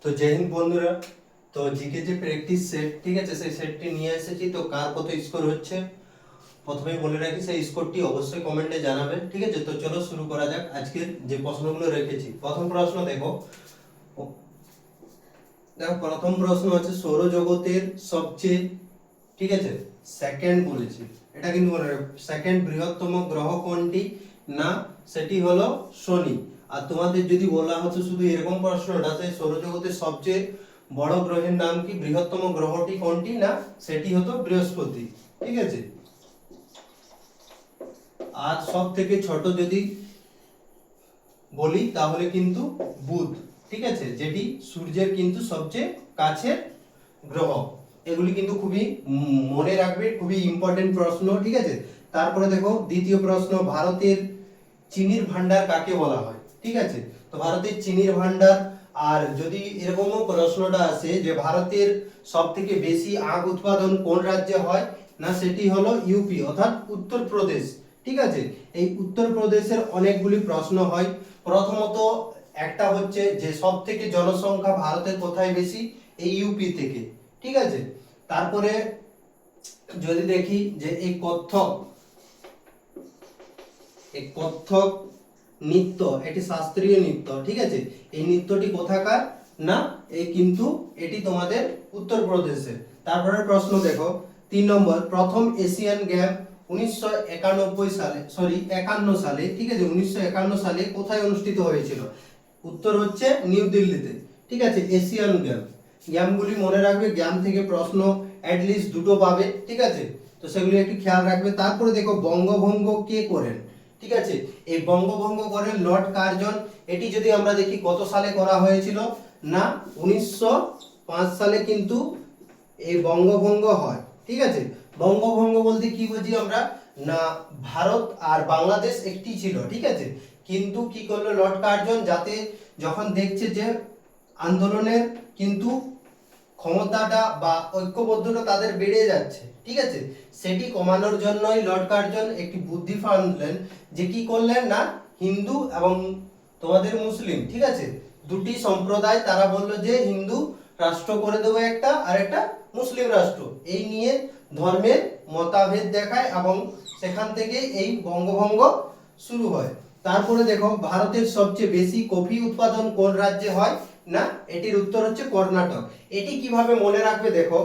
তো জয় হিন্দ বন্ধুরা। তো জিকে যে প্র্যাকটিস সেট, ঠিক আছে, সেই সেটটি নিয়ে এসেছি। তো কার কত স্কোর হচ্ছে প্রথমেই বলে রাখি, সেই স্কোরটি অবশ্যই কমেন্টে জানাবে, ঠিক আছে। তো চলো শুরু করা যাক আজকের যে প্রশ্নগুলো রেখেছি। প্রথম প্রশ্ন দেখো, প্রথম প্রশ্ন হচ্ছে সৌরজগতের সবচেয়ে, ঠিক আছে, সেকেন্ড বলেছি, এটা কিন্তু মনে রাখবে, সেকেন্ড বৃহত্তম গ্রহ কোনটি? না, সেটি হলো শনি। আর তোমাদের যদি বলা হতো শুধু এরকম প্রশ্নটা, যে সৌরজগতের সবচেয়ে বড় গ্রহের নাম কি, বৃহত্তম গ্রহটি কোনটি? না, সেটি হতো বৃহস্পতি, ঠিক আছে। আর সব থেকে ছোট যদি বলি তাহলে কিন্তু বুধ, ঠিক আছে, যেটি সূর্যের কিন্তু সবচেয়ে কাছের গ্রহ। এগুলি কিন্তু খুবই মনে রাখবে, খুবই ইম্পর্টেন্ট প্রশ্ন, ঠিক আছে। তারপরে দেখো দ্বিতীয় প্রশ্ন, ভারতের চিনির ভান্ডার কাকে বলা হয়? ঠিক আছে, তো ভারতের চিনির ভান্ডার। আর যদি এরকমও প্রশ্নটা আসে যে ভারতের সব থেকে বেশি আখ উৎপাদন কোন রাজ্যে হয়? না, সেটি হলো ইউপি অর্থাৎ উত্তরপ্রদেশ, ঠিক আছে। এই উত্তরপ্রদেশের অনেকগুলি প্রশ্ন হয়। প্রথমত একটা হচ্ছে যে সব থেকে জনসংখ্যা ভারতের কোথায় বেশি? এই ইউপি থেকে, ঠিক আছে। তারপরে যদি দেখি যে এই কত্থক নৃত্য, এটি শাস্ত্রীয় নৃত্য, ঠিক আছে, এই নৃত্যটি কোথাকার? না, এই কিন্তু এটি তোমাদের উত্তরপ্রদেশে। তারপরে প্রশ্ন দেখো 3 নম্বর, প্রথম এশিয়ান গেম 1991 সালে, 51 সালে, ঠিক আছে, 1951 সালে কোথায় অনুষ্ঠিত হয়েছিল? উত্তর হচ্ছে নিউ দিল্লিতে, ঠিক আছে। এশিয়ান গেম, গেমগুলি মনে রাখবে, গেম থেকে প্রশ্ন অ্যাটলিস্ট দুটো পাবে, ঠিক আছে। তো সেগুলি একটু খেয়াল রাখবে। তারপরে দেখো বঙ্গভঙ্গ কে করেন? ঠিক আছে, এই বঙ্গভঙ্গ করেন লর্ড কার্জন। এটি যদি আমরা দেখি কত সালে করা হয়েছিল? না, 1905 সালে কিন্তু এই বঙ্গভঙ্গ হয়, ঠিক আছে। বঙ্গভঙ্গ বলতে কি বুঝি আমরা? না, ভারত আর বাংলাদেশ একটি ছিল, ঠিক আছে, কিন্তু কি করলো লর্ড কার্জন, যাতে যখন দেখছে যে আন্দোলনের কিন্তু ক্ষমতাটা বা ঐক্যবদ্ধতা তাদের বেড়ে যাচ্ছে, ঠিক আছে, সেটি কমানোর জন্যই লর্ড কার্জন একটি বুদ্ধি ফানলেন, যে কি করলেন না, হিন্দু এবং তোমাদের মুসলিম, ঠিক আছে, দুটি সম্প্রদায়, তারা বলল যে হিন্দু রাষ্ট্র করে দেবো একটা, আর একটা মুসলিম রাষ্ট্র, এই নিয়ে ধর্মের মতভেদ দেখায় এবং সেখান থেকে এই বঙ্গভঙ্গ শুরু হয়। তারপরে দেখো ভারতের সবচেয়ে বেশি কফি উৎপাদন কোন রাজ্যে হয়? না, এটির উত্তর হচ্ছে কর্ণাটক। এটি কিভাবে মনে রাখবে দেখো,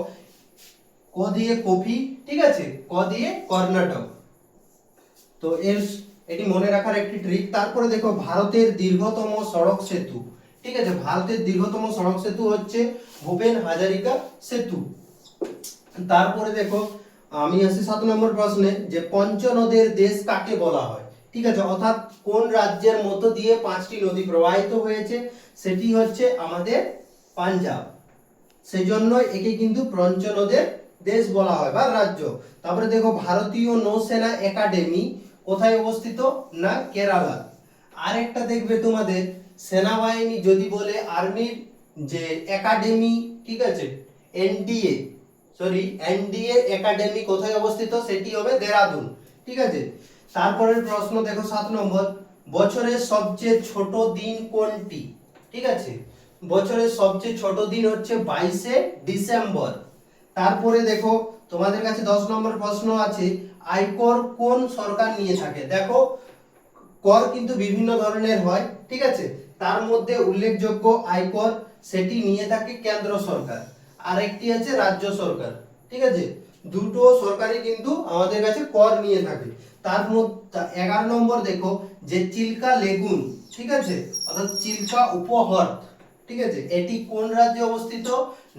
ক দিয়ে কফি, ঠিক আছে, ক দিয়ে কর্ণাটক। তো এটি মনে রাখার একটি ট্রিক। তারপরে দেখো ভারতের দীর্ঘতম সড়ক সেতু, ঠিক আছে, ভারতের দীর্ঘতম সড়ক সেতু হচ্ছে ভূপেন হাজারিকা সেতু। তারপরে দেখো আমি আসি 7 নম্বর প্রশ্নে, যে পঞ্চনদের দেশ কাকে বলা হয়? ঠিক আছে, অর্থাৎ কোন রাজ্যের মধ্য দিয়ে 5টি নদী প্রবাহিত হয়েছে? সেটি হচ্ছে আমাদের পাঞ্জাব, সেই জন্য একে কিন্তু পঞ্চনদের দেশ বলা হয় বা রাজ্য। তারপরে দেখো ভারতীয় নৌসেনা একাডেমি কোথায় অবস্থিত? না, কেরালা। আরেকটা দেখবে তোমাদের সেনাবাহিনী যদি বলে আর্মির যে একাডেমি, ঠিক আছে, এনডিএ, এনডিএ একাডেমি কোথায় অবস্থিত? সেটি হবে দেরাদুন, ঠিক আছে। তারপরের প্রশ্ন দেখো 7 নম্বর, বছরের সবচেয়ে ছোট দিন কোনটি? ঠিক আছে, বছরের সবচেয়ে ছোট দিন হচ্ছে 22শে ডিসেম্বর। তারপরে দেখো তোমাদের কাছে 10 নম্বর প্রশ্ন আছে, আয়কর কোন সরকার নিয়ে থাকে? দেখো কর কিন্তু বিভিন্ন ধরনের হয়, ঠিক আছে, তার মধ্যে উল্লেখযোগ্য আয়কর, সেটি নিয়ে থাকে কেন্দ্র সরকার, আর একটি আছে রাজ্য সরকার, ঠিক আছে। দুটো সরকারই কিন্তু আমাদের কাছে কর নিয়ে থাকে। তার মধ্যে 11 নম্বর দেখো, যে চিল্কা লেগুন, ঠিক আছে, অর্থাৎ চিল্কা উপহ্রদ, ঠিক আছে, এটি কোন রাজ্যে অবস্থিত?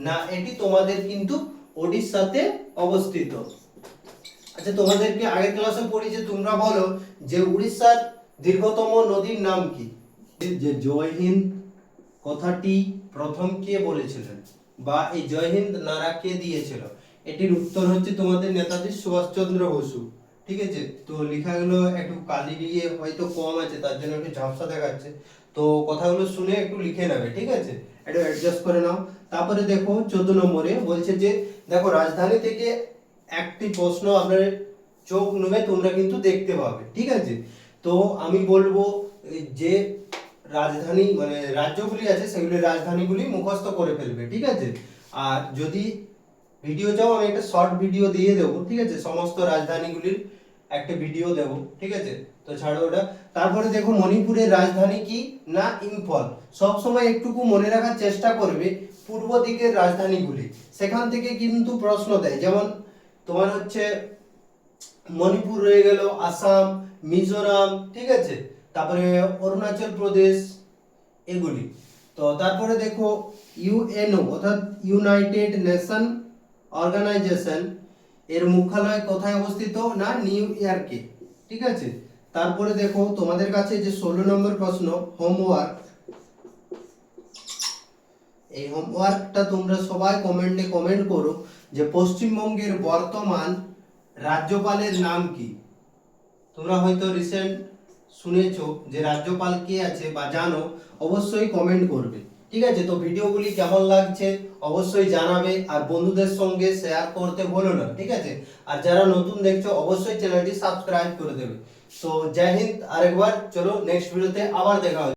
না, এটি তোমাদের কিন্তু ওড়িশাতে অবস্থিত। আচ্ছা, তোমাদেরকে আগের ক্লাসে পড়িয়েছে, তোমরা বলো যে উড়িষ্যার দীর্ঘতম নদীর নাম কি? যে জয় হিন্দ কথাটি প্রথম কে বলেছিলেন, বা এই জয় হিন্দ নারা কে দিয়েছিল? এটির উত্তর হচ্ছে তোমাদের নেতাজি সুভাষচন্দ্র বসু, ঠিক আছে। তো লেখাগুলো একটু কালি দিয়ে হয়তো কম আছে, তার জন্য একটু ঝাপসা দেখাচ্ছে, তো কথাগুলো শুনে একটু লিখে নেবে, ঠিক আছে, একটু অ্যাডজাস্ট করে নাও। তারপরে দেখো 14 নম্বরে বলছে যে দেখো রাজধানী থেকে একটি প্রশ্ন আপনার চোখ নুমে তোমরা কিন্তু দেখতে পাবে, ঠিক আছে। তো আমি বলবো যে রাজধানী মানে রাজ্যগুলি আছে সেগুলির রাজধানীগুলি মুখস্থ করে ফেলবে, ঠিক আছে। আর যদি ভিডিও চাও আমি একটা শর্ট ভিডিও দিয়ে দেবো, ঠিক আছে, সমস্ত রাজধানীগুলির একটা ভিডিও দেব, ঠিক আছে। তো ছাড়ো ওটা। তারপরে দেখো মণিপুরের রাজধানী কি না ইম্ফল। সব সময় একটুকু মনে রাখার চেষ্টা করবে পূর্ব দিকের রাজধানীগুলি, সেখান থেকে কিন্তু প্রশ্ন দেয়। যেমন তোমার হচ্ছে মণিপুর রয়ে গেল, আসাম, মিজোরাম, ঠিক আছে, তারপরে অরুণাচল প্রদেশ, এগুলি। তো তারপরে দেখো ইউএনও অর্থাৎ ইউনাইটেড নেশন অর্গানাইজেশন এর মুখ্যালয় কোথায় অবস্থিত না নিউ ইয়র্কে, ঠিক আছে। তারপরে দেখো তোমাদের কাছে যে 16 নম্বর প্রশ্ন হোমওয়ার্ক, এই হোমওয়ার্কটা তোমরা সবাই কমেন্টে কমেন্ট করো যে পশ্চিমবঙ্গের বর্তমান রাজ্যপালের নাম কি। তোমরা হয়তো রিসেন্ট শুনেছো যে রাজ্যপাল কে আছে বা জানো, অবশ্যই কমেন্ট করবে, ঠিক আছে। তো ভিডিওগুলি কেমন লাগছে অবশ্যই জানাবে, আর বন্ধুদের সঙ্গে শেয়ার করতে ভুলো না, ঠিক আছে। আর যারা নতুন দেখছো অবশ্যই চ্যানেলটি সাবস্ক্রাইব করে দেবে। তো জয় হিন্দ, আরেকবার চলো নেক্সট ভিডিওতে আবার দেখা হবে।